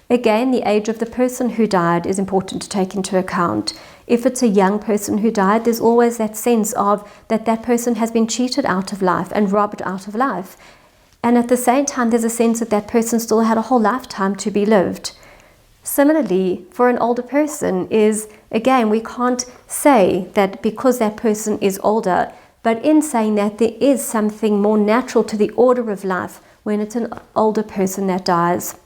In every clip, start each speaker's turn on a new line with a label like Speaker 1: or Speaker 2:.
Speaker 1: Again, the age of the person who died is important to take into account. If it's a young person who died, there's always that sense of that person has been cheated out of life and robbed out of life. And at the same time, there's a sense that that person still had a whole lifetime to be lived. Similarly, for an older person is, again, we can't say that because that person is older, but in saying that there is something more natural to the order of life when it's an older person that dies.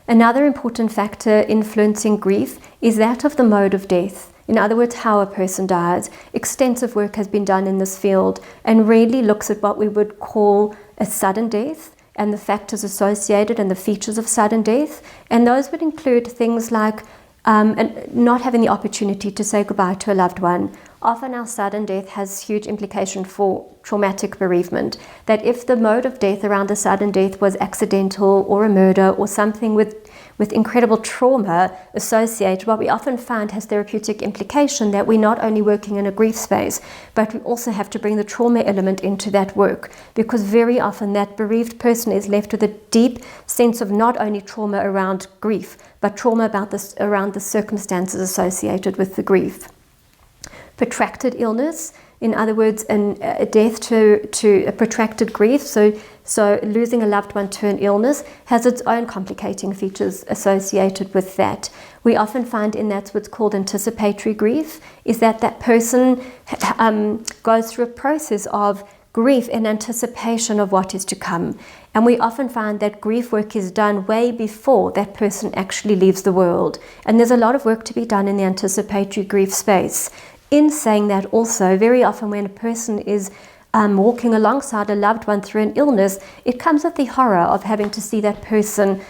Speaker 1: Another important factor influencing grief is that of the mode of death. In other words, how a person dies. Extensive work has been done in this field and really looks at what we would call a sudden death and the factors associated and the features of sudden death. And those would include things like not having the opportunity to say goodbye to a loved one. Often our sudden death has huge implication for traumatic bereavement. That if the mode of death around the sudden death was accidental or a murder or something with incredible trauma associated, what we often find has therapeutic implication that we're not only working in a grief space, but we also have to bring the trauma element into that work, because very often that bereaved person is left with a deep sense of not only trauma around grief, but trauma around the circumstances associated with the grief. Protracted illness, in other words, a death to a protracted grief, so losing a loved one to an illness has its own complicating features associated with that. We often find in that's what's called anticipatory grief, is that person goes through a process of grief in anticipation of what is to come. And we often find that grief work is done way before that person actually leaves the world. And there's a lot of work to be done in the anticipatory grief space. In saying that also, very often when a person is walking alongside a loved one through an illness, it comes with the horror of having to see that person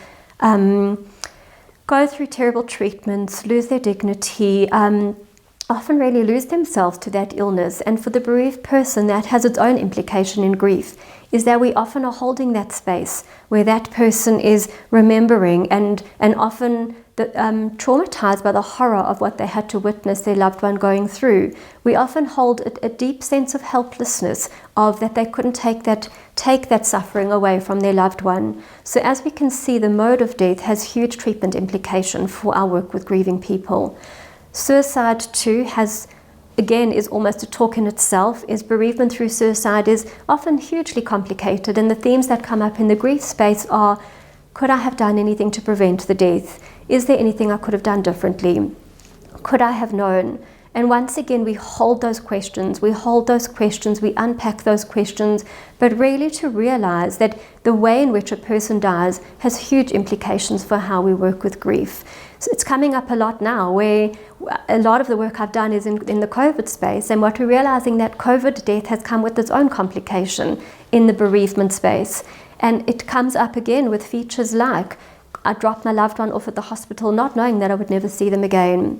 Speaker 1: go through terrible treatments, lose their dignity, often really lose themselves to that illness. And for the bereaved person, that has its own implication in grief, is that we often are holding that space where that person is remembering and often traumatized by the horror of what they had to witness their loved one going through. We often hold a deep sense of helplessness, of that they couldn't take that suffering away from their loved one. So as we can see, the mode of death has huge treatment implication for our work with grieving people. Suicide too is almost a talk in itself, is bereavement through suicide is often hugely complicated, and the themes that come up in the grief space are, could I have done anything to prevent the death? Is there anything I could have done differently? Could I have known? And once again, we hold those questions, we unpack those questions, but really to realize that the way in which a person dies has huge implications for how we work with grief. So it's coming up a lot now, where a lot of the work I've done is in the COVID space, and what we're realizing that COVID death has come with its own complication in the bereavement space. And it comes up again with features like, I dropped my loved one off at the hospital not knowing that I would never see them again.